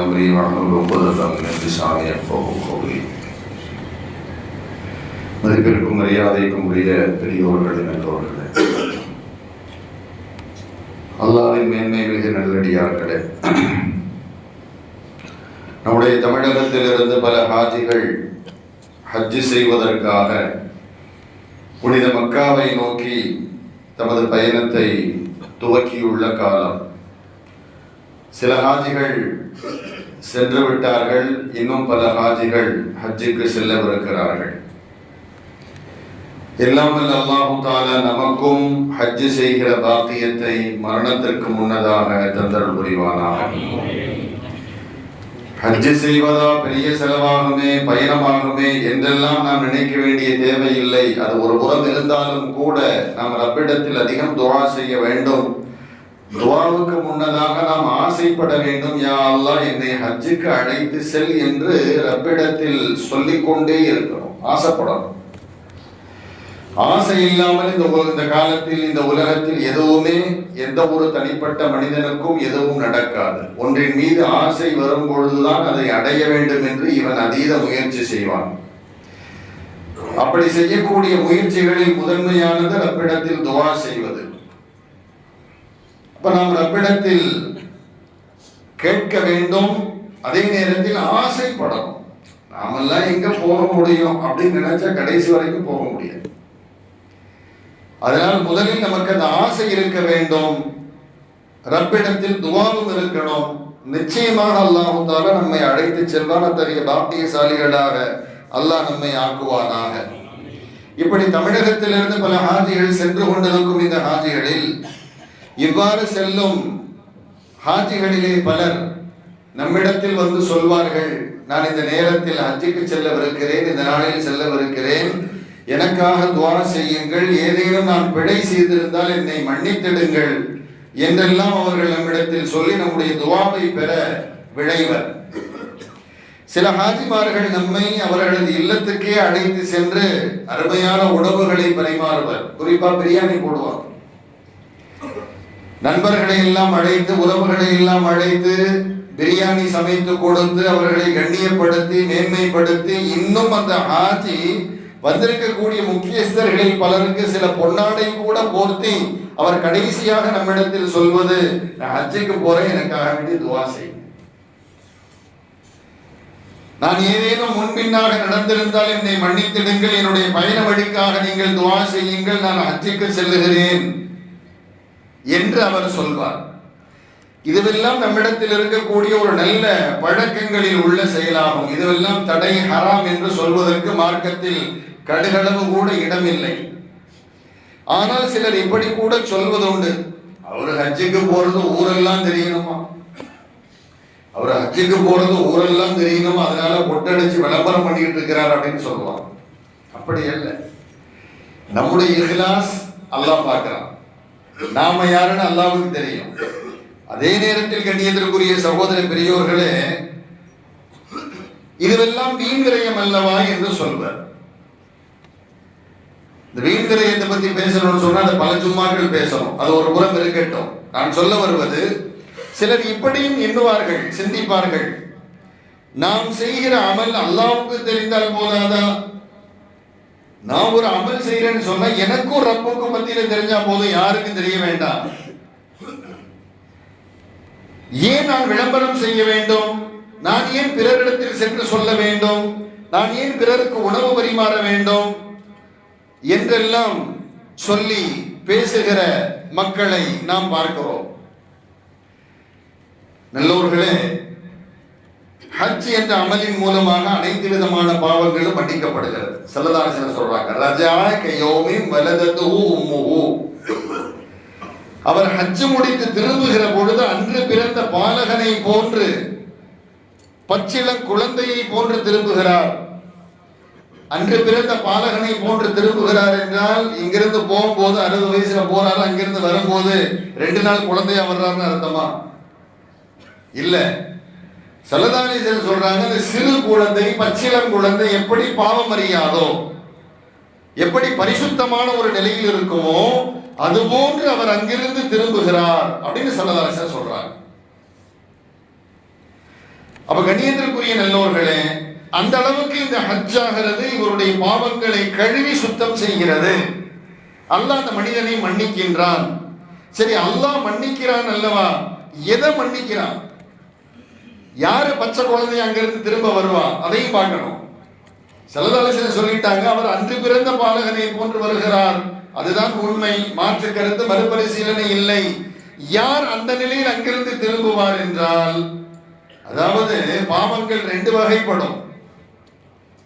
أمري واحلل عقدة من لساني يفقهوا قولي. மதிப்பிற்கும் மரியாதைக்கும் உரிய பெரியோர்களே, நல்லோர்களே, அல்லாஹ்வின் மேன்மை மிகு நல்லடியார்களே, நம்முடைய தமிழகத்திலிருந்து பல ஹாஜிகள் ஹஜ்ஜு செய்வதற்காக புனித மக்காவை நோக்கி தமது பயணத்தை துவக்கியுள்ள காலம். சில ஹாஜிகள் சென்று விட்டார்கள், இன்னும் பல ஹாஜிகள் ஹஜ்ஜுக்கு செல்லவிருக்கிறார்கள். எல்லாம் வல்ல அல்லாஹு தஆலா நமக்கும் ஹஜ்ஜு செய்கிற பாக்கியத்தை மரணத்திற்கு முன்னதாக தந்தருள் புரிவானாக. ஹஜ்ஜு செய்வதா பெரிய செலவாகுமே, பயணமாகுமே என்றெல்லாம் நாம் நினைக்க வேண்டிய தேவையில்லை. அது ஒரு புறம் இருந்தாலும் கூட நாம் ரப்பிடத்தில் அதிகம் துஆ செய்ய வேண்டும். துஆவுக்கு முன்னதாக நாம் ஆசைப்பட வேண்டும், யா அல்லாஹ் என்னை ஹஜ்ஜுக்கு அழைத்து செல் என்று ரப்பிடத்தில் சொல்லிக்கொண்டே இருக்கணும், ஆசைப்படணும். ஆசை இல்லாமல் இந்த காலத்தில் இந்த உலகத்தில் எதுவுமே எந்த ஒரு தனிப்பட்ட மனிதனுக்கும் எதுவும் நடக்காது. ஒன்றின் மீது ஆசை வரும் பொழுதுதான் அதை அடைய வேண்டும் என்று இவன் அதீத முயற்சி செய்வான். அப்படி செய்யக்கூடிய முயற்சிகளில் முதன்மையானது ரப்பிடத்தில் துஆ செய்வது. அப்ப நாம் ரப்பிடத்தில் கேட்க வேண்டும், அதே நேரத்தில் ஆசைப்படணும். நாமெல்லாம் எங்க போக முடியும் அப்படின்னு நினைச்சா கடைசி வரைக்கும் போக முடியாது. அதனால் முதலில் நமக்கு அந்த ஆசை இருக்க வேண்டும், ரப்பிடத்தில் துஆவும் இருக்கணும். நிச்சயமாக அல்லாஹ் தஆலா நம்மை அழைத்து செல்வான். அத்தகைய பாக்கியசாலிகளாக அல்லாஹ் நம்மை ஆக்குவானாக. இப்படி தமிழகத்திலிருந்து பல ஹாஜிகள் சென்று கொண்டிருக்கும் இந்த ஹாஜிகளில் இவ்வாறு செல்லும் ஹாஜிகளிலே பலர் நம்மிடத்தில் வந்து சொல்வார்கள், நான் இந்த நேரத்தில் ஹஜ்ஜுக்கு செல்லவிருக்கிறேன், இந்த நாளில் செல்லவிருக்கிறேன், எனக்காக துஆ செய்யுங்கள், ஏதேனும் நான் பிழை செய்திருந்தால் என்னை மன்னித்திடுங்கள் என்றெல்லாம் அவர்கள் நம்மிடத்தில் சொல்லி நம்முடைய துஆவை பெற விழைவர். சில ஹாஜிமார்கள் நம்மை அவர்களது இல்லத்துக்கே அழைத்து சென்று அருமையான உணவுகளை பரிமாறுவர். குறிப்பா பிரியாணி போடுவார். நண்பர்களை எல்லாம் அழைத்து, உறவுகளை எல்லாம் அழைத்து பிரியாணி சமைத்து கொடுத்து அவர்களை கண்ணியப்படுத்தி மேன்மைப்படுத்தி, இன்னும் அந்த ஹாஜி வந்திருக்கக்கூடிய முக்கியஸ்தர்களில் பலருக்கு சில பொன்னாடை கூட போர்த்தி அவர் கடைசியாக நம்மிடத்தில் சொல்வது, நான் ஹஜ்ஜுக்கு போறேன், எனக்காக வேண்டி துஆ செய். நான் ஏதேனும் முன்பின்னாக நடந்திருந்தால் என்னை மன்னித்திடுங்கள், என்னுடைய பயண வழிக்காக நீங்கள் துஆ செய்யுங்கள், நான் ஹஜ்ஜுக்கு செல்லுகிறேன் என்று அவர் சொல்வார். இதுவெல்லாம் நம்மிடத்தில் இருக்கக்கூடிய ஒரு நல்ல பழக்கங்களில் உள்ள செயலாகும். இதுவெல்லாம் தடை, ஹராம் என்று சொல்வதற்கு மார்க்கத்தில் கடுகளவு கூட இடமில்லை. ஆனால் சிலர் இப்படி கூட சொல்வதுண்டு, அவர் ஹஜ்ஜுக்கு போறது ஊரெல்லாம் தெரியணுமா, அவர் ஹஜ்ஜுக்கு போறது ஊரெல்லாம் தெரியணுமா, அதனால பொட்டடிச்சு விளம்பரம் பண்ணிட்டு இருக்கிறார் அப்படின்னு சொல்லுவாங்க. அப்படி அல்ல. நம்முடைய இஹ்லாஸ் அல்லாஹ் பார்க்கிறான், நாம யாருன்னு அல்லாஹ்வுக்கு தெரியும். அதே நேரத்தில் கண்ணியத்திற்குரிய சகோதர பெரியோர்களே, இதுவெல்லாம் வீண் விரயம் அல்லவா என்று சொல்வர். இந்த வீண் விரயத்தை பத்தி பேசணும்னு சொன்னா அது பல ஜும்மாக்கள் பேசணும், அது ஒரு புறம் இருக்கட்டும். நான் சொல்ல வருவது, சிலர் இப்படியும் எண்ணுவார்கள், சிந்திப்பார்கள், நாம் செய்கிற அமல் அல்லாஹ்வுக்கு தெரிந்தால் போதாதா? நான் ஒரு அமல் செய்யறேன்னு சொன்னா எனக்கும் ரப்புக்கும் மத்தியில தெரிஞ்சா போதும், யாருக்கும் தெரிய வேண்டாம். ஏன் நான் விளம்பரம் செய்ய வேண்டும்? நான் ஏன் பிறரிடத்தில் சென்று சொல்ல வேண்டும்? நான் ஏன் பிறருக்கு உணவு பரிமாற வேண்டும் என்றெல்லாம் சொல்லி பேசுகிற மக்களை நாம் பார்க்கிறோம். நல்லோர்களே, ஹஜ் என்ற அமலின் மூலமாக அனைத்து விதமான பாவங்களும் மன்னிக்கப்படுகிறது. ஸல்லல்லாஹு அலைஹி வஸல்லம் சொல்றாங்க, ரஜா கயௌமின் வலததுஹு உம்முஹு. அவர் ஹஜ் முடித்து திரும்புகிற பொழுது அன்று பிறந்த பாலகனை போன்று, பச்சிளம் குழந்தையை போன்று திரும்புகிறார். அன்று பிறந்த பாலகனை போன்று திரும்புகிறார் என்றால், இங்கிருந்து போகும்போது 60 வயசுல போறாரு, அங்கிருந்து வரும்போது 2 நாள் குழந்தையா வர்றாருன்னு அர்த்தமா? இல்ல. ஸல்லல்லாஹு அலைஹி வஸல்லம் சொல்றாங்க, அந்த சிறு குழந்தை, பச்சிளம் குழந்தை எப்படி பாவம் அறியாதோ, எப்படி பரிசுத்தமான ஒரு நிலையில் இருக்குமோ அதுபோன்று அவர் அங்கிருந்து திரும்புகிறார் அப்படின்னு ஸல்லல்லாஹு அலைஹி வஸல்லம் சொல்றாங்க. அப்ப கண்ணியத்திற்குரிய நல்லோர்களே, அந்த அளவுக்கு இந்த ஹஜ் ஆகிறது இவருடைய பாவங்களை கழுவி சுத்தம் செய்கிறது. அல்லாஹ் அந்த மனிதனை மன்னிக்கின்றான். சரி, அல்லாஹ் மன்னிக்கிறான் அல்லவா, எதை மன்னிக்கிறான்? யாரு பச்சை குழந்தை அங்கிருந்து திரும்ப வருவா, அதையும் பார்க்கணும். ஸல்லல்லாஹு சொல்லிட்டாங்க, அவர் அன்று பிறந்த பாலகனை போன்று வருகிறார். அதுதான் உண்மை, மாற்று கருத்து, மறுபரிசீலனை இல்லை. யார் அந்த நிலையில் அங்கிருந்து திரும்புவார் என்றால், அதாவது பாவங்கள் ரெண்டு வகைப்படும்.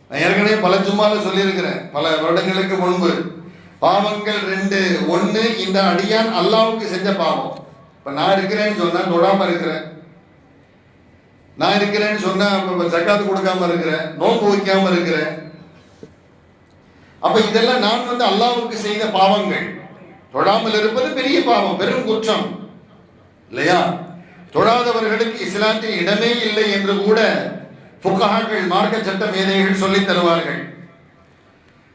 நான் ஏற்கனவே பல ஜும்மால சொல்லியிருக்கிறேன், பல வருடங்களுக்கு முன்பு. பாவங்கள் ரெண்டு. ஒன்னு, இந்த அடியான் அல்லாஹ்வுக்கு செஞ்ச பாவம். இப்ப நான் இருக்கிறேன்னு சொன்னா தொடாம இருக்கிறேன், நான் இருக்கிறேன்னு சொன்னா ஜக்காத்து கொடுக்காம இருக்கிறேன், நோன்பு வைக்காம இருக்கிறேன். அப்ப இதெல்லாம் நான் அல்லாஹ்வுக்கு செய்த பாவங்கள். தொடாமல் இருப்பது பெரிய பாவம், பெரும் குற்றம் இல்லையா? தொழாதவர்களுக்கு இஸ்லாத்தில் இடமே இல்லை என்று கூட ஃபுகஹாக்கள், மார்க்க சட்ட மேதைகள் சொல்லித் தருவார்கள்.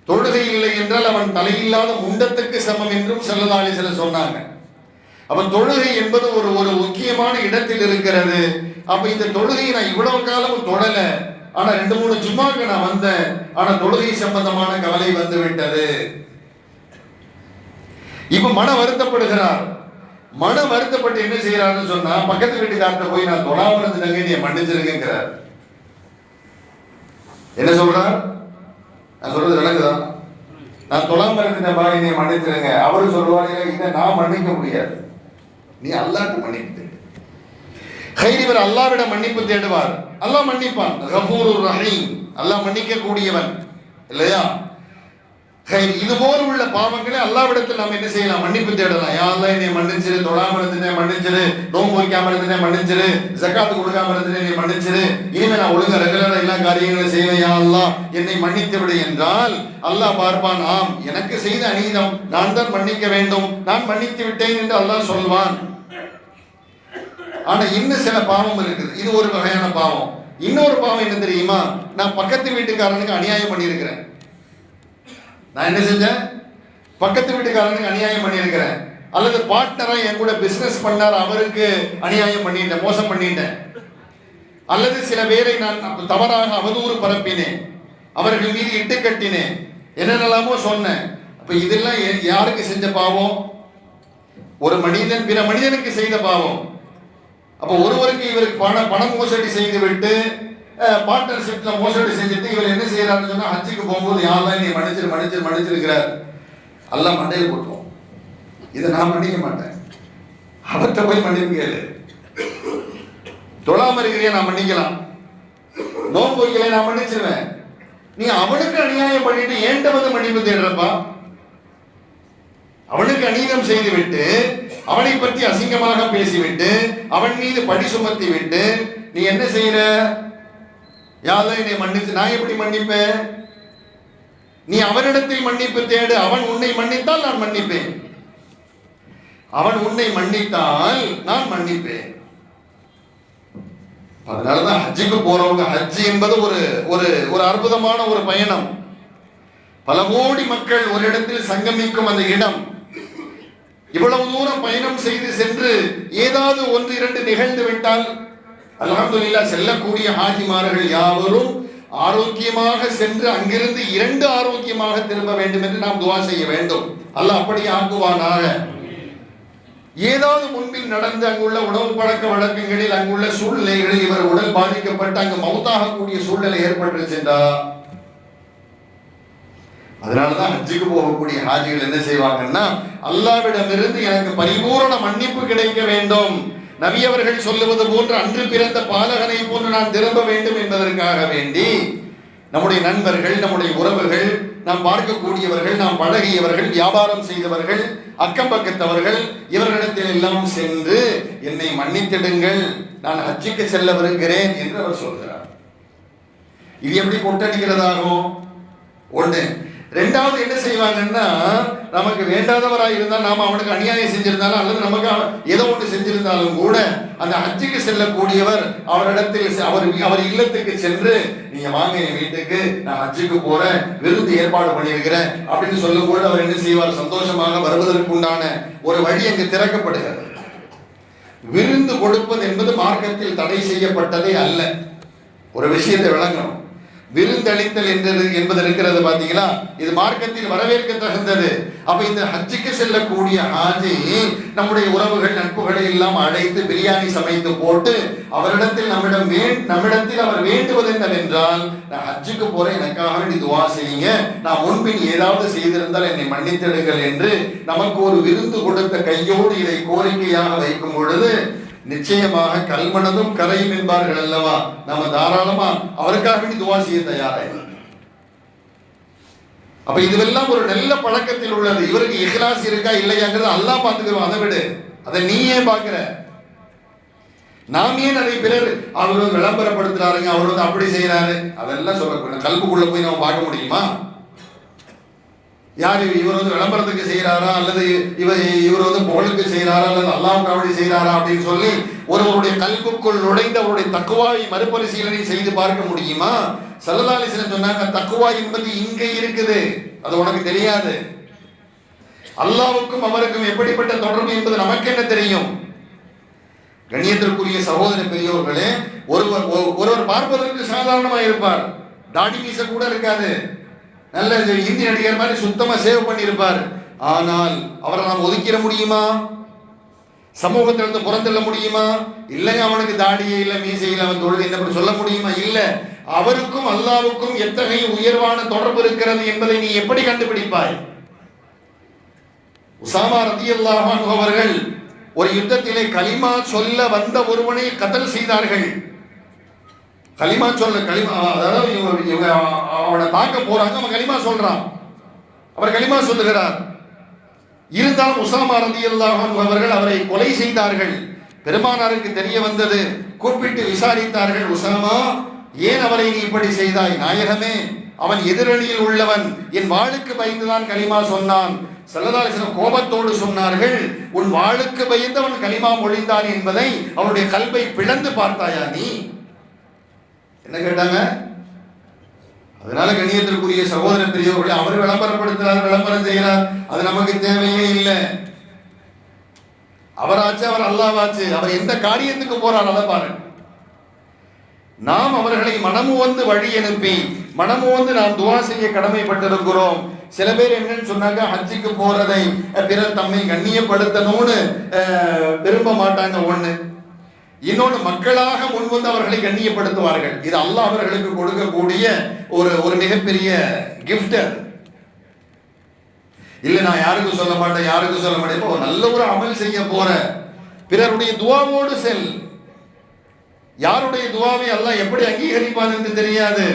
தொழுகை இல்லை என்றால் அவன் தலையில்லாத முண்டத்துக்கு சமம் என்றும் ஸல்லல்லாஹு அலைஹி வஸல்லம் சொன்னாங்க. அப்ப தொழுகை என்பது ஒரு ஒரு முக்கியமான இடத்தில் இருக்கிறது. அப்ப இந்த தொழுகையை நான் இவ்வளவு காலம் தொழல, ஆனா 2-3 ஜும்மாக்கு நான் வந்தேன், ஆனா தொழுகை சம்பந்தமான கவலை வந்து விட்டது. இப்ப மன வருத்தப்படுகிறார். மன வருத்தப்பட்டு என்ன செய்யறாருன்னு சொன்னா, பக்கத்து வீட்டுக்கார்ட்ட போய் நான் தொழாம இருந்துட்டேங்க, நீ மன்னிச்சிருங்கிறார். என்ன சொல்றார்? நான் சொல்றது விளங்குதா? நான் தொழாம இருந்துட்டேன் பாய், நீ மன்னிச்சிருங்க. அவரு சொல்லுவாரு, இதை நான் மன்னிக்க முடியாது, நீ அல்லாஹ்ட்ட மன்னிப்பு தேடு. இவர் அல்லாஹ்விடம் மன்னிப்பு தேடுவார், அல்லாஹ் மன்னிப்பான். கஃபூருர் ரஹீம், அல்லாஹ் மன்னிக்க கூடியவன் இல்லையா? இது போல உள்ள பாவங்களை அல்லாஹ்விடத்தில் நாம் என்ன செய்யலாம்? மன்னிப்பு தேடலாம். யா அல்லாஹ், என்னை மன்னிச்சிரு, தொழாம இருந்துட்டேன் மன்னிச்சிரு, நோன்பு வைக்காம இருந்துட்டேன் மன்னிச்சிரு, ஜக்காத்து கொடுக்காம இருந்துட்டேன் நீ மன்னிச்சிரு, இனிமே நான் ஒழுங்கா ரெகுலரா எல்லா காரியங்களும் செய்வேன், யா அல்லாஹ் என்னை மன்னித்து விடு என்றால் அல்லாஹ் பார்ப்பான், ஆம், எனக்கு செய்த அநீதம் நான் தான் மன்னிக்க வேண்டும், நான் மன்னித்து விட்டேன் என்று அல்லாஹ் சொல்வான். ஆனா இன்னும் சில பாவம் இருக்குது. இது ஒரு வகையான பாவம். இன்னொரு பாவம் என்ன தெரியுமா? நான் பக்கத்து வீட்டுக்காரனுக்கு அநியாயம் பண்ணியிருக்கிறேன். நான் என்ன செஞ்சேன்? பக்கத்து வீட்டுக்காரனுக்கு அநியாயம் பண்ணியிருக்கிறேன். அல்லது பார்ட்னரா என் கூட பிசினஸ் பண்ணார், அவருக்கு அநியாயம் பண்ணிட்டேன், மோசம் பண்ணிட்டேன். அல்லது சில பேரை நான் தவறாக அவதூறு பரப்பினேன், அவர்கள் மீது இட்டு கட்டினேன், என்னென்னலாமோ சொன்னேன். அப்ப இதெல்லாம் யாருக்கு செஞ்ச பாவம்? ஒரு மனிதன் பிற மனிதனுக்கு செய்த பாவம். அப்ப ஒருவருக்கு இவருக்கு பணம் மோசடி செய்து விட்டு பார்ட்னர்ஷிப்ல மோசடி செஞ்சுட்டு இவர் என்ன செய்யறாருன்னு சொன்னா, ஹஜ்ஜுக்கு போகும்போது யா அல்லாஹ் நீ மன்னிச்சிருக்கிறார், அல்லாஹ் மண்டையில் போட்டோம், இதை நான் மன்னிக்க மாட்டேன், அவர்கிட்ட போய் மன்னிப்பு கேளு. தொழாம இருக்கிறியா, நான் மன்னிக்கலாம். நோன்பு வைக்கல, நான் மன்னிச்சிருவேன். நீ அவனுக்கு அநியாயம் பண்ணிட்டு ஏன்ட்ட வந்து மன்னிப்பு தேடுறப்பா? அவனுக்கு அநீதம் செய்து விட்டு, அவனை பற்றி அசிங்கமாக பேசிவிட்டு, அவன் மீது பழி சுமத்தி விட்டு நீ என்ன செய்யற? யா அல்லாஹ் என்னை மன்னிச்சு, நான் எப்படி மன்னிப்பேன்? நீ அவனிடத்தில் மன்னிப்பு தேடு, அவன் உன்னை மன்னித்தால் நான் மன்னிப்பேன், அவன் உன்னை மன்னித்தால் நான் மன்னிப்பேன். அதனாலதான் ஹஜ்ஜுக்கு போறவங்க, ஹஜ் என்பது ஒரு ஒரு ஒரு அற்புதமான ஒரு பயணம். பல கோடி மக்கள் ஒரு இடத்தில் சங்கமிக்கும் அந்த இடம். இவ்வளவு தூரம் பயணம் செய்து சென்று ஏதாவது 1-2 நிகழ்ந்து விட்டால் அல்ஹம்துலில்லாஹ், செல்லக்கூடிய ஹாஜிமார்கள் யாவரும் ஆரோக்கியமாக சென்று அங்கிருந்து 2 ஆரோக்கியமாக திரும்ப வேண்டும் என்று நாம் துஆ செய்ய வேண்டும். அல்லாஹ் அப்படி ஆக்குவானாக. ஏதாவது முன்பில் நடந்த அங்குள்ள உணவு பழக்க வழக்கங்களில், அங்குள்ள சூழ்நிலைகளில் இவர் உடல் பாதிக்கப்பட்டு அங்கு மௌத்தாகக்கூடிய சூழ்நிலை ஏற்பட்டுருச்சுண்டா, அதனாலதான் ஹஜ்ஜுக்கு போகக்கூடிய ஹாஜிகள் என்ன செய்வாங்கன்னா, அல்லாஹ்விடமிருந்து எனக்கு பரிபூரண மன்னிப்பு கிடைக்க வேண்டும், நபி அவர்கள் சொல்லுவது போன்று அன்று பிறந்த பாலகனை போன்று நான் திரும்ப வேண்டும் என்பதற்காக வேண்டி நம்முடைய நண்பர்கள், நம்முடைய உறவுகள், நாம் பார்க்கக்கூடியவர்கள், நாம் பழகியவர்கள், வியாபாரம் செய்தவர்கள், அக்கம் பக்கத்தவர்கள், இவர்களிடத்தில் எல்லாம் சென்று என்னை மன்னித்திடுங்கள், நான் ஹஜ்ஜுக்கு செல்ல வருகிறேன் என்று அவர் சொல்கிறார். இது எப்படி கொட்டடிக்கிறதாகும்? ஒண்ணு. ரெண்டாவது என்ன செய்வாங்கன்னா, நமக்கு வேண்டாதவராக இருந்தால், நாம அவனுக்கு அநியாயம் செஞ்சிருந்தாலும் அல்லது நமக்கு ஏதோ ஒன்று செஞ்சிருந்தாலும் கூட அந்த ஹஜ்ஜுக்கு செல்லக்கூடியவர் அவரிடத்தில் அவர் இல்லத்துக்கு சென்று, நீங்க வாங்க என் வீட்டுக்கு, நான் ஹஜ்ஜுக்கு போறேன், விருந்து ஏற்பாடு பண்ணியிருக்கிறேன் அப்படின்னு சொல்லும்போது அவர் என்ன செய்வார்? சந்தோஷமாக வருவதற்கு உண்டான ஒரு வழி அங்கு திறக்கப்படுகிறது. விருந்து கொடுப்பது என்பது மார்க்கத்தில் தடை செய்யப்பட்டதே அல்ல. ஒரு விஷயத்தை விளங்கணும். விருந்தளித்தல் என்பது இருக்கிறது பாத்தீங்களா, இது மார்க்கத்தில் வரவேற்க தகுந்தது. அப்ப இந்த ஹஜ்ஜுக்கு செல்லக்கூடிய ஹாஜி நம்முடைய உறவுகள் நட்புகளை எல்லாம் அழைத்து பிரியாணி சமைத்து போட்டு அவரிடத்தில் நம்மிடத்தில் அவர் வேண்டுவது என்னவென்றால், நான் ஹஜ்ஜுக்கு போறேன், எனக்காக வேண்டி துவா செய்யுங்க, நான் முன்பின் ஏதாவது செய்திருந்தால் என்னை மன்னித்திடுங்கள் என்று நமக்கு ஒரு விருந்து கொடுத்த கையோடு இதை கோரிக்கையாக வைக்கும் பொழுது நிச்சயமாக கல்மனதும் கரையும் என்பார்கள் அல்லவா, நம்ம தாராளமா அவருக்காக வேண்டி துவா செய்ய தயாராக. அப்ப இதுவெல்லாம் ஒரு நல்ல பழக்கத்தில் உள்ளது. இவருக்கு இஹ்லாஸ் இருக்கா இல்லையாங்கிறது அல்லாஹ் பார்த்துக்கிறோம். அதை விடு, அதை நீயே பார்க்கிற. நாமே நிறைய பேர் அவர் வந்து விளம்பரப்படுத்துறாருங்க, அவர் வந்து அப்படி செய்யறாரு, அதெல்லாம் சொல்லக்கூடாது. கல்புக்குள்ள போய் நம்ம பார்க்க முடியுமா? யார் இவர் வந்து விளம்பரத்துக்கு செய்யறாரா, அல்லது இவர் வந்து புகழுக்கு செய்யறாரா, அல்லது அல்லாஹ்வுக்கு அப்படி செய்யறாரா அப்படின்னு சொல்லி ஒருவருடைய கல்புக்குள் நுழைந்து அவருடைய தக்குவாவை மறுபரிசீலனை செய்து பார்க்க முடியுமா? ஸல்லல்லாஹு அலைஹி வஸல்லம் சொன்னாங்க, தக்குவா என்பது இங்கே இருக்குது, அது உனக்கு தெரியாது. அல்லாஹ்வுக்கும் அவருக்கும் எப்படிப்பட்ட தொடர்பு என்பது நமக்கு என்ன தெரியும்? கண்ணியத்திற்குரிய சகோதர பெரியோர்களே, ஒருவர் பார்ப்பதற்கு சாதாரணமாக இருப்பார், தாடி மீச கூட இருக்காது, நல்ல இந்தி நடிகர் மாதிரி சுத்தமா சேவ் பண்ணியிருப்பார். ஆனால் அவரை நாம் ஒதுக்கிட முடியுமா? சமூகத்திலிருந்து புறந்தள்ள முடியுமா? இல்லைங்க, அவனுக்கு தாடியே இல்லை, மீசையில் அவன் தொழுது என்ன சொல்ல முடியுமா? இல்ல. அவருக்கும் அல்லாஹ்வுக்கும் எத்தகைய உயர்வான தொடர்பு இருக்கிறது என்பதை நீ எப்படி கண்டுபிடிப்பாய்? உசாமா ரலியல்லாஹு அன்ஹு அவர்கள் ஒரு யுத்தத்திலே கலிமா சொல்ல வந்த ஒருவனை கத்ல் செய்தார்கள். கலிமா சொல்ல அதாவது இவங்க அவனை தாக்க போறாங்க, அவன் கலிமா சொல்றான், அவர் கலிமா சொல்லுகிறார். இருந்தாலும் உசாமா ரலியல்லாஹு அன்ஹு அவர்கள் அவரை கொலை செய்தார்கள். பெருமானாருக்கு தெரிய வந்தது, கூப்பிட்டு விசாரித்தார்கள், உசாமா ஏன் அவரை நீ இப்படி செய்தாய்? நாயகமே, அவன் எதிரணியில் உள்ளவன், என் வாளுக்கு பயந்துதான் கலிமா சொன்னான். ஸல்லல்லாஹு அலைஹி வஸல்லம் கோபத்தோடு சொன்னார்கள், உன் வாளுக்கு பயந்து அவன் கலிமா மொழிந்தான் என்பதை அவனுடைய கல்வை பிளந்து பார்த்தாயா நீ? என்ன கேட்டாங்க? அதனால கண்ணியத்திற்குரிய சகோதர பெரியவர்களை அவர் விளம்பரப்படுத்துறார், விளம்பரம் செய்கிறார், அது நமக்கு தேவையே இல்லை. அவராச்சு, அவர் அல்லாஹ்வாச்சு, அவர் எந்த காரியத்துக்கு போறார் அதை பாருங்க. நாம் அவர்களை மனமு வந்து வழி அனுப்பி மனமு வந்து நாம் துவா செய்ய கடமைப்பட்டிருக்கிறோம். சில பேர் என்னன்னு சொன்னாங்க, ஹஜ்ஜுக்கு போறதை பிறர் தம்மை கண்ணியப்படுத்தணும்னு விரும்ப மாட்டாங்க. ஒண்ணு. இன்னொன்று, மக்களாக முன் வந்து அவர்களை கண்ணியப்படுத்துவார்கள். இது அல்லாஹ் அவர்களுக்கு கொடுக்கக்கூடிய ஒரு மிகப்பெரிய கிஃப்ட். இல்லை, நான் யாருக்கும் சொல்ல மாட்டேன், யாருக்கும் சொல்ல மாட்டேன். இப்போ நல்ல ஒரு அமல் செய்ய போற பிறருடைய துவாவோடு செல். யாருடைய துவாவை அல்லாஹ் எப்படி அங்கீகரிப்பான் என்று தெரியாது.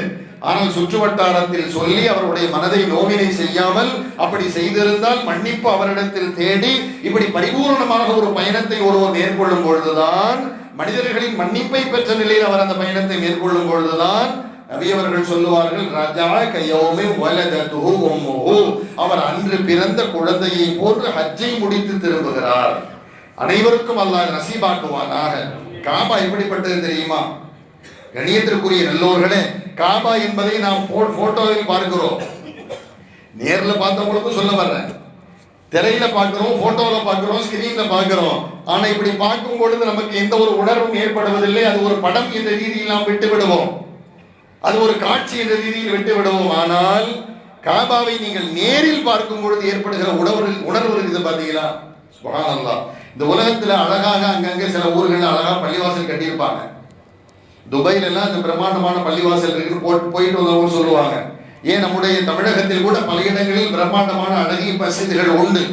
ஆனால் சுற்று வட்டாரத்தில் சொல்லி அவருடைய மனதை நோவினை செய்யாமல், அப்படி செய்திருந்தால் மன்னிப்பு அவரிடத்தில் தேடி இப்படி பரிபூர்ணமாக ஒரு பயணத்தை ஒருவர் மேற்கொள்ளும் பொழுதுதான், மனிதர்களின் மன்னிப்பை பெற்ற நிலையில் அவர் அந்த பயணத்தை மேற்கொள்ளும் பொழுதுதான் நபி அவர்கள் சொல்லுவார்கள், ராஜா கையோமே வலததுஹு உம்முஹு, அவர் அன்று பிறந்த குழந்தையை போன்று ஹஜ்ஜை முடித்து திரும்புகிறார். அனைவருக்கும் அல்லாஹ் நசீபாக்குவானாக. காபா எப்படிப்பட்டது தெரியுமா? கண்ணியத்திற்குரிய நல்லோர்களே, காபா என்பதை நாம் போட்டோவில் பார்க்கிறோம், நேர்ல பார்த்தவங்களுக்கும் சொல்ல வர்றேன், திரையில பார்க்கிறோம், போட்டோல பார்க்கிறோம், ஸ்கிரீன்ல பார்க்கிறோம். ஆனா இப்படி பார்க்கும் பொழுது நமக்கு எந்த ஒரு உணர்வும் ஏற்படுவதில்லை. அது ஒரு படம் என்ற ரீதியில் நாம் விட்டு விடுவோம், அது ஒரு காட்சி என்ற ரீதியில் விட்டு விடுவோம். ஆனால் காபாவை நீங்கள் நேரில் பார்க்கும் பொழுது ஏற்படுகிற உணர்வு இருக்குது பாத்தீங்களா? சுப்ஹானல்லாஹ். இந்த உலகத்துல அழகாக அங்கங்க சில ஊர்கள் அழகா பள்ளிவாசல் கட்டியிருப்பாங்க. துபாயில எல்லாம் இந்த பிரம்மாண்டமான பள்ளிவாசல் இருக்குன்னு போயிட்டு வந்தவங்க சொல்லுவாங்க. ஏன் நம்முடைய தமிழகத்தில் கூட பல இடங்களில் பிரம்மாண்டமான அழகிய மஸ்ஜிதுகள் உண்டு.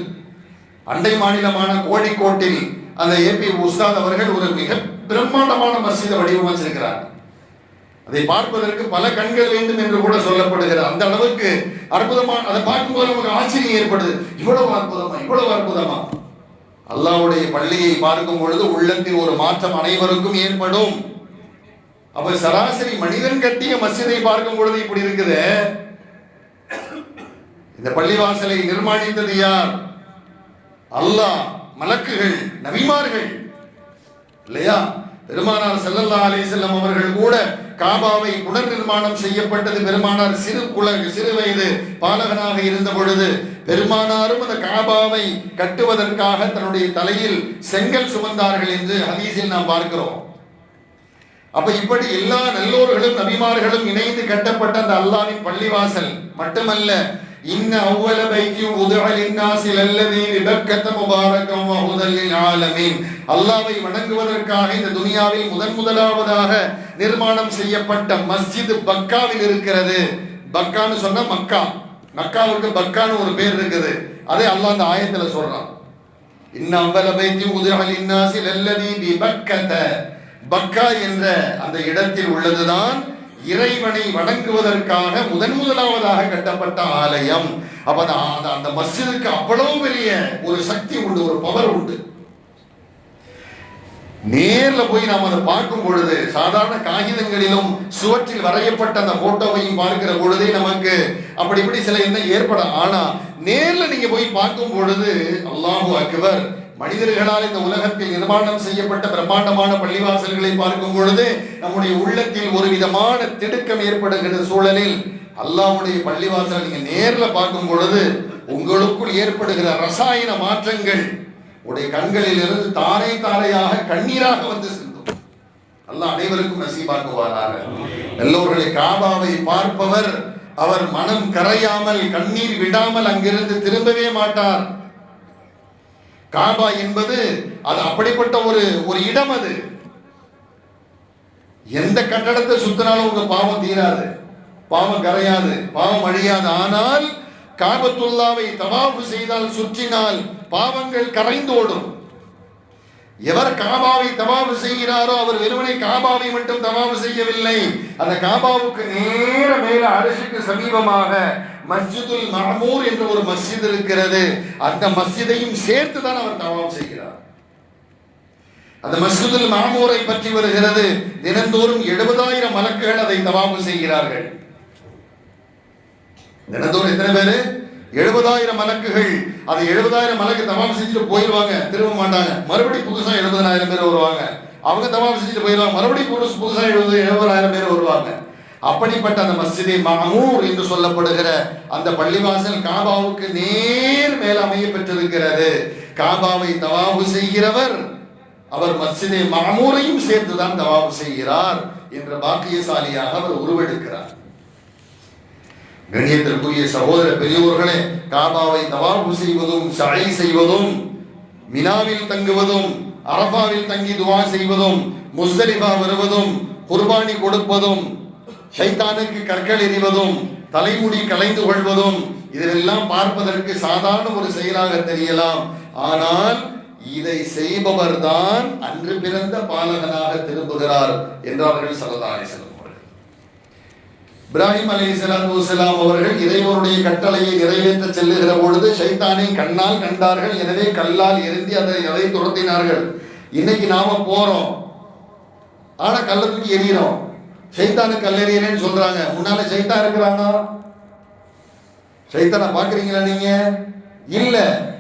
அண்டை மாநிலமான கோழிக்கோட்டில் அந்த ஏபி உஸ்தாத் அவர்கள் ஒரு மிக பிரம்மாண்டமான மஸ்ஜிதை வடிவமைச்சிருக்கிறார். அதை பார்ப்பதற்கு பல கண்கள் வேண்டும் என்று கூட சொல்லப்படுகிறது. அந்த அளவுக்கு அற்புதமான, அதை பார்க்கும்போது நமக்கு ஆச்சரியம் ஏற்படுது. இவ்வளவு அற்புதமா, இவ்வளவு அற்புதமா. அல்லாஹ்வுடைய பள்ளியை பார்க்கும் பொழுது உள்ளத்தில் ஒரு மாற்றம் அனைவருக்கும் ஏற்படும். அப்ப சராசரி மனிதன் கட்டிய மஸ்ஜிதை பார்க்கும் பொழுது இப்படி இருக்குது. இந்த பள்ளிவாசலை நிர்மாணித்தது யார்? அல்லாஹ், மலக்குகள், நபிமார்கள் இல்லையா? பெருமானார் ஸல்லல்லாஹு அலைஹி வஸல்லம் அவர்கள் கூட காபாவை புனர் நிர்மாணம் செய்யப்பட்டது. பெருமானார் சிறு வயது பாலகனாக இருந்த பொழுது பெருமானாரும் அந்த காபாவை கட்டுவதற்காக தன்னுடைய தலையில் செங்கல் சுமந்தார்கள் என்று ஹதீஸில் நாம் பார்க்கிறோம். அப்ப இப்படி எல்லா நல்லோர்களும் நபிமார்களும் இணைந்து கட்டப்பட்ட அந்த அல்லாஹ்வின் பள்ளிவாசல் மட்டுமல்ல, இன்ன அவ்வல பைத்தி உதுஅ லின்னாஸி லல்லதீ பிபக்கத முபாரகம் வ ஹுதல் லில் ஆலமீன். அல்லாஹ்வை வணங்குவதற்காக இந்த துனியாவில் முதலாவதாக நிர்மாணம் செய்யப்பட்ட மஸ்ஜித் பக்காவில் இருக்கிறது. பக்கான்னு சொன்னா மக்கா. மக்காவுக்கு பக்கான்னு ஒரு பேர் இருக்குது. அதை அல்லாஹ் அந்த ஆயத்துல சொல்றான். இன்ன அவ்வல பைத்தி உதுஅ லின்னாஸி லல்லதீ பிபக்கத. பக்கா என்ற அந்த இடத்தில் உள்ளதுதான் இறைவனை வணங்குவதற்காக முதலாவதாக கட்டப்பட்ட ஆலயம். அப்ப அந்த மஸ்ஜிதுக்கு அவ்வளவு பெரிய ஒரு சக்தி உண்டு, ஒரு பவர் உண்டு. நேர்ல போய் நாம் அதை பார்க்கும் பொழுது, சாதாரண காகிதங்களிலும் சுவற்றில் வரையப்பட்ட அந்த போட்டோவையும் பார்க்கிற பொழுதே நமக்கு அப்படி இப்படி சில என்ன ஏற்படும். ஆனா நேர்ல நீங்க போய் பார்க்கும் பொழுது அல்லாஹு அக்பர், மனிதர்களால் இந்த உலகத்தில் நிர்மாணம் செய்யப்பட்ட பிரம்மாண்டமான பள்ளிவாசல்களை பார்க்கும் பொழுது நம்முடைய உள்ளத்தில் ஒரு விதமான திடுக்கம் ஏற்படுகிற சூழலில் அல்லாஹ்வுடைய பள்ளிவாசலை நீங்க நேர்ல பார்க்கும் பொழுது உங்களுக்குள் ஏற்படுகிற ரசாயன மாற்றங்கள் உடைய கண்களில் இருந்து தாரை தாரையாக கண்ணீராக வந்து செல்லும். அல்லாஹ் அனைவருக்கும் நசீபாக்குவாராக. எல்லோருடைய காபாவை பார்ப்பவர் அவர் மனம் கரையாமல் கண்ணீர் விடாமல் அங்கிருந்து திரும்பவே மாட்டார். காபா என்பது அது அப்படிப்பட்ட ஒரு இடம். அது எந்த கட்டடத்தை சுத்தினாலும் உங்க பாவம் தீராது, பாவம் கரையாது, பாவம் அழியாது. ஆனால் காபத்துல்லாவை தவாஃப் செய்தால், சுற்றினால் பாவங்கள் கரைந்து ஓடும். எவர் காபாவை தவாஃப் செய்கிறாரோ அவர் வெறுமனே காபாவை மட்டும் தவாஃப் செய்யவில்லை, அந்த காபாவுக்கு நேர மேல அரிசிக்கு சமீபமாக மஸ்ஜிதுல் மஅமூர் என்ற ஒரு மஸ்ஜித் இருக்கிறது. அந்த மஸ்ஜிதையும் சேர்த்து தான் அவர் தவாஃப் செய்கிறார். அந்த மஸ்ஜிதுல் மஅமூரை பற்றி வருகிறது, தினந்தோறும் 70,000 மலக்குகள் அதை தவாஃப் செய்கிறார்கள். தினந்தோறும் எத்தனை பேரு? 70,000 மலக்குகள். அது 70,000 மலக்கு தவாஃப் செஞ்சுட்டு போயிடுவாங்க, திரும்ப மாட்டாங்க. மறுபடியும் புதுசா 70,000 பேர் வருவாங்க. அவங்க தவாஃப் செஞ்சுட்டு போயிடுவாங்க, மறுபடியும் புதுசா 70,000 பேர் வருவாங்க. அப்படிப்பட்ட அந்த மஸ்ஜிதே மஅமூர் என்று சொல்லப்படுகிற அந்த பள்ளிவாசல் காபாவுக்கு நேர் மேல் அமைய பெற்றிருக்கிறது. காபாவை தவாஃப் செய்கிறவர் அவர் மஸ்ஜிதே மஅமூரையும் சேர்த்துதான் தவாஃப் செய்கிறார் என்ற பாக்கியசாலியாக அவர் உருவெடுக்கிறார். கண்ணியத்திற்குரிய சகோதர பெரியோர்களே, காபாவை தவாஃப் செய்வதும், சஅய் செய்வதும், மினாவில் தங்குவதும், அரஃபாவில் தங்கி துஆ செய்வதும், முஸ்தலிஃபா வருவதும், குர்பானி கொடுப்பதும், ஷைத்தானுக்கு கற்கள் எறிவதும், தலைமுடி கலைந்து கொள்வதும், இதெல்லாம் பார்ப்பதற்கு சாதாரண ஒரு செயலாக தெரியலாம். ஆனால் இதை செய்பவர் தான் அன்று பிறந்த பாலகனாக திரும்புகிறார் என்றார்கள் ஸல்லல்லாஹு அலைஹி வஸல்லம். இப்ராஹிம் அலைஹிஸ்ஸலாத்து வஸலாம் அவர்கள் இறைவனுடைய கட்டளையை நிறைவேற்ற செல்லுகிற பொழுது ஷைத்தானை கண்ணால் கண்டார்கள். எனவே கல்லால் எரிந்து அதை துரத்தினார்கள். இன்னைக்கு நாம போறோம், ஆனா கல்லத்துக்கு எரியறோம். ஷைத்தானுக்கு கல்லெறியறேன்னு சொல்றாங்க. முன்னால ஷைத்தான் இருக்கிறானா? ஷைத்தானை பாக்குறீங்களா நீங்க? இல்ல.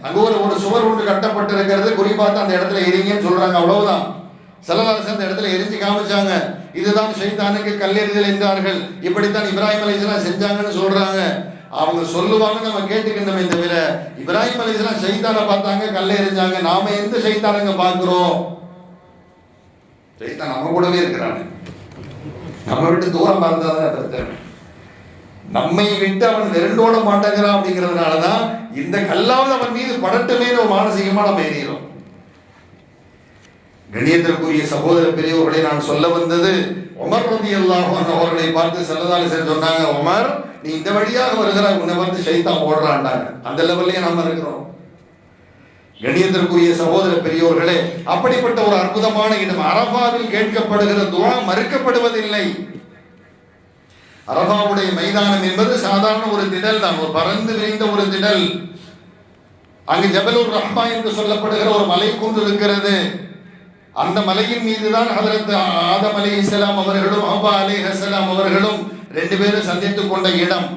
அங்க ஒரு சுவர் ஒன்று கட்டப்பட்டு இருக்கிறது, குறிப்பாக அந்த இடத்துல எரிங்கன்னு சொல்றாங்க, அவ்வளவுதான். ஸல்லல்லாஹு அலைஹி வஸல்லம் அந்த இடத்துல எரிஞ்சு காமிச்சாங்க. இதுதான் ஷைத்தானுக்கு கல்லெறிதல் என்றார்கள். இப்படித்தான் இப்ராஹிம் அலைஹிஸ்ஸலாம் செஞ்சாங்கன்னு சொல்றாங்க. அவங்க சொல்லுவாங்க, நம்ம கேட்டுக்கிட்டோமே தவிர இப்ராஹிம் அலைஹிஸ்ஸலாம் ஷைத்தானை பார்த்தாங்க, கல்லை எரிஞ்சாங்க. நாம எந்த ஷைத்தானங்க பார்க்கிறோம்? ஷைத்தான் நம்ம கூடவே இருக்கிறாங்க. நம்ம விட்டு தூரம் பார்த்தாதான் பிரச்சனை. நம்மை விட்டு அவன் விரண்டோட மாட்டேங்கிறான். அப்படிங்கிறதுனாலதான் இந்த கல்லாவது அவன் மீது படட்டுமே மானசீகமா நம்ம எறிகிறோம். கண்ணியத்திற்குரிய சகோதர பெரியவர்களை நான் சொல்ல வந்தது, உமர் ரலியல்லாஹு அன்ஹு அவர்களை பார்த்து ஸல்லல்லாஹு அலைஹி வஸல்லம் சொன்னாங்க, உமர் நீ இந்த வழியாக வருகிறாய், உன்னை பார்த்து ஷைத்தான் ஓடுறான்டாங்க. அந்த லெவல்லயே நம்ம இருக்கிறோம். கண்ணியத்திற்குரிய சகோதர பெரியோர்களே, அப்படிப்பட்ட ஒரு அற்புதமான இடம். அரஃபாவில் கேட்கப்படுகிற துஆ மறுக்கப்படுவதில்லை. அரஃபாவுடைய மைதானம் என்பது சாதாரண ஒரு திடல் தான், ஒரு பறந்து விரிந்த ஒரு திடல். அங்கு ஜபலுர் ரஹ்மா என்று சொல்லப்படுகிற ஒரு மலை குன்று இருக்கிறது. அந்த மலையின் மீதுதான் ஹஜ்ரத் ஆதம் அலைஹிஸ்ஸலாம் அவர்களும் ஹவ்வா அலைஹிஸ்ஸலாம் அவர்களும் ரெண்டு பேரும் சந்தித்துக் கொண்ட இடம்.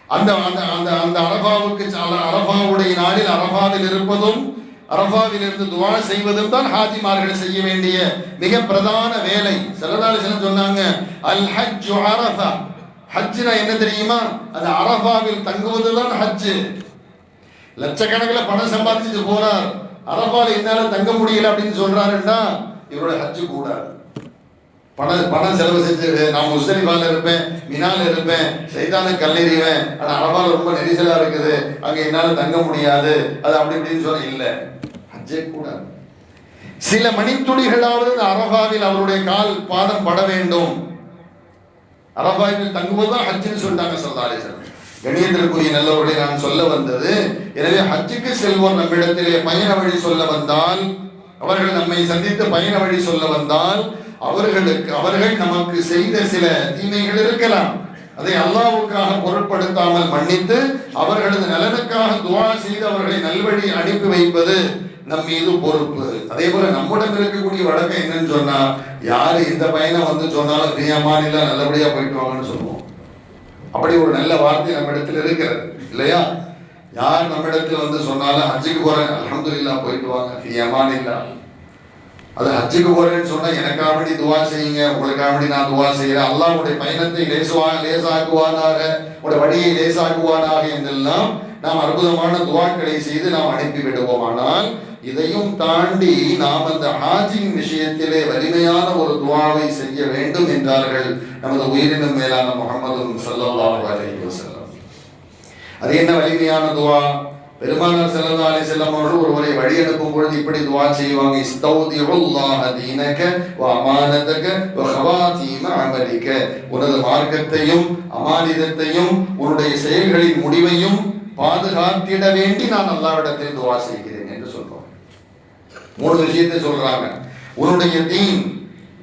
அந்த அந்த அந்த அந்த அரஃபாவுக்கு அரஃபாவுடைய நாளில் அரஃபாவில் இருப்பதும் அரஃபாவில் இருந்து துஆ செய்வதும் தான் ஹாஜிமார்கள் செய்ய வேண்டிய மிக பிரதான வேலை. ஸல்லல்லாஹு அலைஹி வஸல்லம் சொன்னாங்க, அல் ஹஜ்ஜு அரஃபா. ஹஜ்னா என்ன தெரியுமா? அது அரஃபாவில் தங்குவதுதான் ஹஜ். லட்சக்கணக்கில் பணம் சம்பாதிச்சுட்டு போறார், அரஃபாவில் என்னால தங்க முடியல அப்படின்னு சொல்றாருன்னா இவரோட ஹஜ் கூடாது. பணம் செலவு செஞ்சு நான் முஸ்தலிஃபால இருப்பேன், மினால இருப்பேன், சைத்தானுக்கு கல்லெறிவேன், ஆனால் அரபால ரொம்ப நெரிசலா இருக்குது, அங்கே என்னால தங்க முடியாது, அது அப்படி இப்படின்னு சொல்ல இல்லை. ஹஜ்ஜே கூடாது. சில மணித்துளிகளாவது அரபாவில் அவருடைய கால் பாதம் பட வேண்டும். அரபாவில் தங்கும்போது தான் ஹஜ்ஜுன்னு சொல்லிட்டாங்க ஸல்லல்லாஹு அலைஹி வஸல்லம். கணியத்திற்குரிய நல்லவர்களை நான் சொல்ல வந்தது, எனவே ஹஜ்ஜுக்கு செல்வோர் நம்மிடத்திலே பயண வழி சொல்ல வந்தால், அவர்கள் நம்மை சந்தித்து பயண வழி சொல்ல வந்தால், அவர்கள் நமக்கு செய்த சில தீமைகள் இருக்கலாம், அதை அல்லாஹ்வுக்காக பொருட்படுத்தாமல் மன்னித்து அவர்களது நலனுக்காக துஆ செய்து அவர்களை நல்வழி அனுப்பி வைப்பது நம் மீது பொறுப்பு. அதே போல நம்முடன் இருக்கக்கூடிய வழக்கம் என்னன்னு சொன்னா, யாரு இந்த பயணம் வந்து சொன்னாலும் பிரியமானில நல்லபடியா போயிட்டு வாங்கன்னு சொல்லுவோம். அப்படி ஒரு நல்ல வார்த்தை நம்ம இடத்துல இருக்கிறது இல்லையா? யார் நம்ம இடத்துல வந்து சொன்னாலும் ஹஜ்ஜுக்கு போறேன் அல்ஹம்துலில்லாஹ் போயிட்டு வாங்க பிரியமானில்லா. அது ஹஜ்ஜுக்கு போறேன்னு சொன்னா எனக்காக வேண்டி துவா செய்யுங்க, உங்களுக்காக வேண்டி நான் துவா செய்யறேன், அல்லாஹ்வுடைய பயணத்தை லேசாக்குவானாக, உடைய வழியை லேசாக்குவானாக என்றெல்லாம் நாம் அற்புதமான துவாக்களை செய்து நாம் அனுப்பி விடுவோமானால், இதையும் தாண்டி நாம் அந்த ஹாஜின் விஷயத்திலே வலிமையான ஒரு துவாவை செய்ய வேண்டும் என்றார்கள் நமது உயிரினும் மேலான முஹம்மது ஸல்லல்லாஹு அலைஹி வஸல்லம். அது என்ன வலிமையான துவா? பெருமானார் ஸல்லல்லாஹு அலைஹி வஸல்லம் அவர்கள் ஒருவரை வழி அனுப்பும் பொழுது இப்படி துவா செய்வாங்க, இஸ்தௌதிஉல்லாஹ தீனக வ அமானதக வ ஹவாதீம அமலிக. உனது மார்க்கத்தையும் அமானிதத்தையும் உன்னுடைய செயல்களின் முடிவையும் பாதுகாத்திட வேண்டி நான் அல்லாஹ்விடத்தில் துவா செய்கிறேன் என்று சொல்றோம். 3 விஷயத்தை சொல்றாங்க. உன்னுடைய தீன்,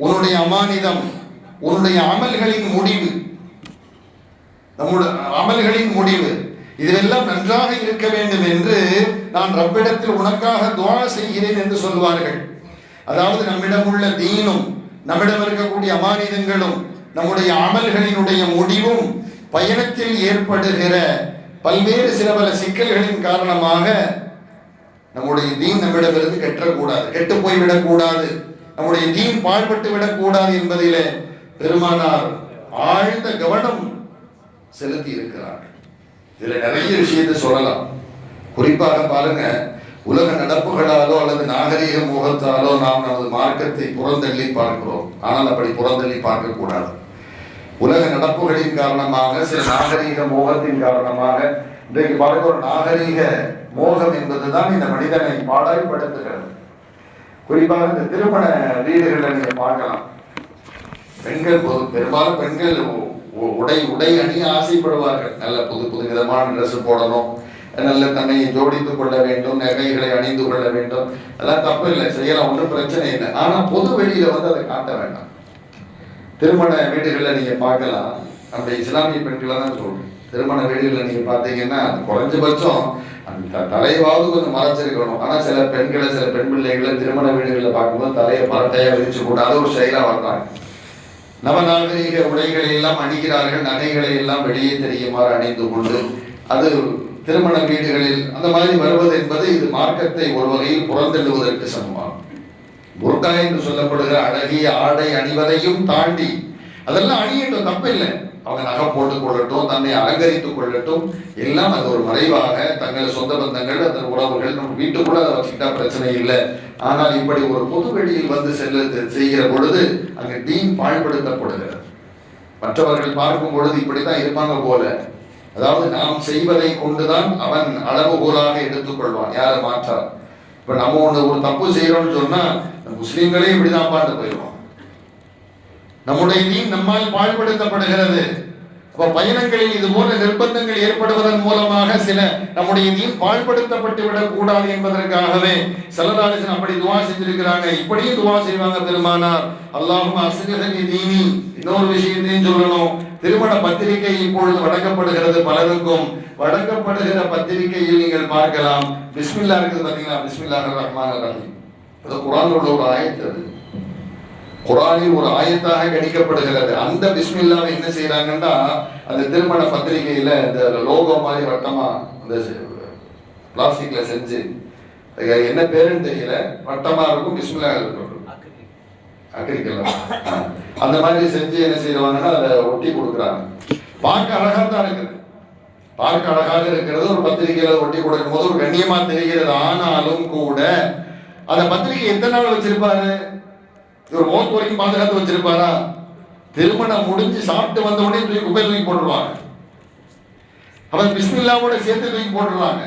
உன்னுடைய அமானிதம், உன்னுடைய அமல்களின் முடிவு, நம்முடைய அமல்களின் முடிவு, இதெல்லாம் நன்றாக இருக்க வேண்டும் என்று நான் ரப்பிடத்தில் உனக்காக துஆ செய்கிறேன் என்று சொல்வார்கள். அதாவது நம்மிடம் உள்ள தீனும், நம்மிடம் இருக்கக்கூடிய அமானிதங்களும், நம்முடைய அமல்களினுடைய முடிவும் பயணத்தில் ஏற்படுகிற பல்வேறு சில பல சிக்கல்களின் காரணமாக நம்முடைய தீன் நம்மிடமிருந்து கெட்டக்கூடாது, கெட்டு போய்விடக் கூடாது, நம்முடைய தீன் பாழ்பட்டு விடக்கூடாது என்பதிலே பெருமானார் ஆழ்ந்த கவனம் செலுத்தி இருக்கிறார்கள். இதுல நிறைய விஷயத்தை சொல்லலாம். குறிப்பாக பாருங்க, உலக நடப்புகளாலோ அல்லது நாகரீக முகத்தாலோ நாம் நமது மார்க்கத்தை புறந்தள்ளி பார்க்கிறோம். ஆனால் அப்படி புறந்தள்ளி பார்க்க கூடாது. உலக நடப்புகளின் காரணமாக, சில நாகரீக மோகத்தின் காரணமாக, இன்றைக்கு பார்க்க ஒரு நாகரீக மோகம் என்பதுதான் இந்த மனிதனை பாடாய்படுத்துகிறது. குறிப்பாக இந்த திருமண வீடுகளை நீங்க பார்க்கலாம். பெண்கள் பெரும்பாலும் பெண்கள் உடை அணிய ஆசைப்படுவார்கள். நல்ல புது விதமான ட்ரெஸ் போடணும், நல்ல தன்னை ஜோடித்துக் கொள்ள வேண்டும், நகைகளை அணிந்து கொள்ள வேண்டும், அதெல்லாம் தப்பு இல்லை, செய்யலாம், ஒன்றும் பிரச்சனை இல்லை. ஆனா பொது வெளியில வந்து அதை காட்ட வேண்டாம். திருமண வீடுகளில் நீங்க பார்க்கலாம், நம்ம இஸ்லாமிய பெண்களை தான் சொல்றோம். திருமண வீடுகளில் நீங்க பார்த்தீங்கன்னா குறைஞ்சபட்சம் அந்த தலைவாவது கொஞ்சம் மறைச்சிருக்கணும். ஆனா சில பெண்களை, சில பெண் பிள்ளைகளை திருமண வீடுகளில் பார்க்கும்போது தலையை பரட்டையா விரிச்சு கூடாத ஒரு செயலா வர்றாங்க. நவநாகரீக உடைகளை எல்லாம் அணிகிறார்கள், நகைகளை எல்லாம் வெளியே தெரியுமாறு அணிந்து கொண்டு அது திருமண வீடுகளில் அந்த மாதிரி வருவது என்பது இது மார்க்கத்தை ஒரு வகையில் புறந்தள்ளுவதற்கு சமமாகும். புர்கா என்று சொல்லப்படுகிற அழகிய ஆடை அணிவதையும் தாண்டி அதெல்லாம் அணியட்டும், தப்பில்லை. அவங்க நகை போட்டுக் கொள்ளட்டும், தன்னை அலங்கரித்துக் கொள்ளட்டும், எல்லாம் அது ஒரு மறைவாக தங்கள் சொந்த பந்தங்கள், அதன் உறவுகள், நம்ம வீட்டுக்குள்ள அதை வச்சுக்கிட்டா பிரச்சனை இல்லை. ஆனால் இப்படி ஒரு பொது வெளியில் வந்து செய்கிற பொழுது அங்கு தீன் பாழ்படுத்தப்படுகிறது. மற்றவர்கள் பார்க்கும் பொழுது இப்படித்தான் இருப்பாங்க போல, அதாவது நாம் செய்வதை கொண்டுதான் அவன் அளவுகோலாக எடுத்துக்கொள்வான், யாரை மாற்றார். இப்ப நம்ம ஒரு தப்பு செய்யறோம்னு சொன்னா முஸ்லீம்களே இப்படிதான் பாட்டு போயிடுவோம். நம்முடைய தீன் நம்மால் பாழ்படுத்தப்படுகிறது. அப்ப பயணங்களில் இது போல நிர்பந்தங்கள் ஏற்படுவதன் மூலமாக சில நம்முடைய தீன் பாழ்படுத்தப்பட்டு விடக் கூடாது என்பதற்காகவே ஸல்லல்லாஹு அலைஹி வஸல்லம் அப்படி துஆ செஞ்சிருக்கிறாங்க. இப்படியே துஆ செய்வாங்க பெருமானார், அல்லாஹும்ம அஸ்லிஹ்லி தீனி. இன்னொரு விஷயத்தையும் சொல்லணும், திருமண பத்திரிகை இப்பொழுது வழங்கப்படுகிறது பலருக்கும். வழங்கப்படுகிற பத்திரிகையில் நீங்கள் பார்க்கலாம், பிஸ்மில்லா இருக்குது பாத்தீங்களா, பிஸ்மில்லாஹிர் ரஹ்மானிர் ரஹீம். அது குர்ஆனில் உள்ள ஒரு ஆயத்து, அது குர்ஆனில் ஒரு ஆயத்தாக கணிக்கப்படுகிறது. அந்த பிஸ்மில்லாவை என்ன செய்யறாங்கன்னா, அந்த திருமண பத்திரிகையில இந்த லோகோ மாதிரி வட்டமா அந்த பிளாஸ்டிக்ல செஞ்சு, என்ன பேருன்னு தெரியல, வட்டமா இருக்கும், பிஸ்மில்லா இருக்கும், அந்த மாதிரி செஞ்சு என்ன செய்வாங்கன்னா அதை ஒட்டி கொடுக்குறாங்க. பார்க்க அழகா தான் இருக்குது, பார்க்க அழகாக இருக்கிறது. ஒரு பத்திரிகையில ஒட்டி கொடுக்கும் போது ஒரு கண்ணியமா தெரிகிறது. ஆனாலும் கூட அந்த பத்திரிகை எத்தனை நாள் வச்சிருப்பாரு? இவர் மௌத் வரைக்கும் பாதுகாத்து வச்சிருப்பாரா? திருமணம் முடிஞ்சு சாப்பிட்டு வந்த உடனே தூக்கி குப்பை தூக்கி போட்டுருவாங்க. அவன் பிஸ்மில்லாவோட சேர்த்து தூக்கி போட்டுருவாங்க.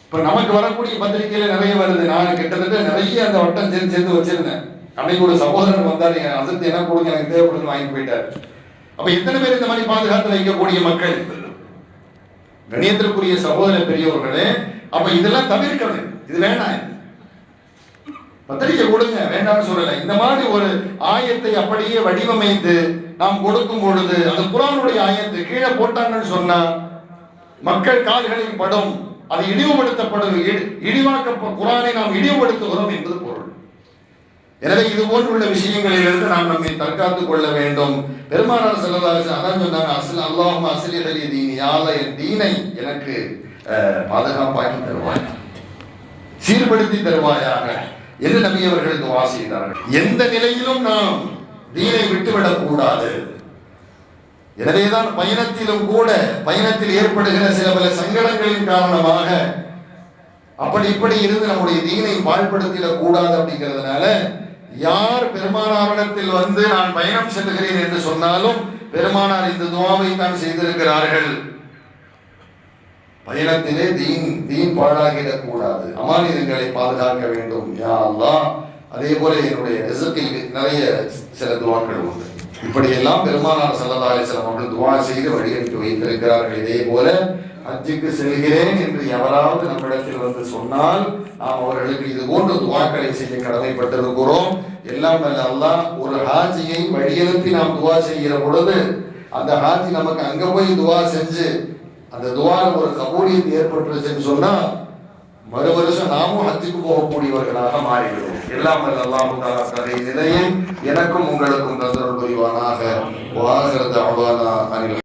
இப்ப நமக்கு வரக்கூடிய பத்திரிகையில நிறைய வருது. நான் கிட்டத்தட்ட நிறைய அந்த வட்டம் சேர்ந்து வச்சிருந்தேன். அன்னைக்கு ஒரு சகோதரன் வந்தாரு, அதுக்கு என்ன கொடுங்க எனக்கு தேவைப்படுது வாங்கி போயிட்டாரு. அப்ப எத்தனை பேர் இந்த மாதிரி பாதுகாத்து வைக்கக்கூடிய மக்கள்? கணியத்திற்குரிய சகோதர பெரியவர்களே, அப்ப இதெல்லாம் தவிர்க்கணும். இது வேணாம், பத்திரிகை கொடுங்க வேண்டாம்னு சொல்லல. இந்த மாதிரி ஒரு ஆயத்தை அப்படியே வடிவமைத்து நாம் கொடுக்கும் பொழுது அது குர்ஆனுடைய ஆயத்தை கீழே போட்டாங்கன்னு சொன்னா மக்கள் கால்களில் படும், அது இழிவுபடுத்தப்படும், குர்ஆனை நாம் இழிவுபடுத்துகிறோம் என்பது பொருள். எனவே இது போன்றுள்ள விஷயங்களிலிருந்து நாம் நம்மை தற்காத்துக் கொள்ள வேண்டும். பெருமானார் ஸல்லல்லாஹு அலைஹி வஸல்லம் அதான் சொன்னாங்க, அல்லாஹும்ம அஸ்லிஹ் லி தீனி, யா அல்லாஹ் என் தீனை எனக்கு பாதுகாப்பாக்கி தருவாய், சீர்படுத்தி தருவாயாக என்று நபி அவர்கள் துஆ செய்தார்கள். எந்த நிலையிலும் நாம் தீனை விட்டுவிடக் கூடாது. எனவேதான் பயணத்திலும் கூட, பயணத்தில் ஏற்படுகிற சில பல சங்கடங்களின் காரணமாக அப்படி இப்படி இருந்து நம்முடைய தீனை வாழ்படுத்திடக் கூடாது. அப்படிங்கிறதுனால யார் பெருமானாரிடத்தில் வந்து நான் பயணம் செல்கிறேன் என்று சொன்னாலும் பெருமானார் இந்த துஆவை தான் செய்திருக்கிறார்கள். பயணத்திலே தீன் பாழாகிடக் கூடாது, அமானிதங்களை பாதுகாக்க வேண்டும் யா அல்லாஹ். அதே போல என்னுடைய ரிஸ்கில் நிறைய சில துஆக்கள் உண்டு. இப்படியெல்லாம் பெருமானார் ஸல்லல்லாஹு அலைஹி வஸல்லம் அவர்கள் துஆ செய்து வழியனுப்பி வைத்திருக்கிறார்கள். இதே போல ஹஜ்ஜுக்கு செல்கிறேன் என்று எவராவது நம்மிடத்தில் வந்து சொன்னால் நாம் அவர்களுக்கு இது போன்ற துஆக்களை செய்ய கடமைப்பட்டிருக்கிறோம். எல்லாம் வல்ல அல்லாஹ் ஒரு ஹாஜியை வழியனுப்பி நாம் துஆ செய்கிற பொழுது அந்த ஹாஜி நமக்கு அங்க போய் துஆ செஞ்சு அந்த துஆல ஒரு கபூலியத் ஏற்பட்டுருச்சுன்னு சொன்னா மறு வருஷம் நாமும் ஹஜ்ஜுக்கு போகக்கூடியவர்களாக மாறிவிடுவோம். எல்லாம் வல்ல அல்லாஹ் தஆலா தன்னுடைய நிலையை எனக்கும் உங்களுக்கும் தந்தருள் புரிவானாக. வாஹிரு தஅவானா அனில்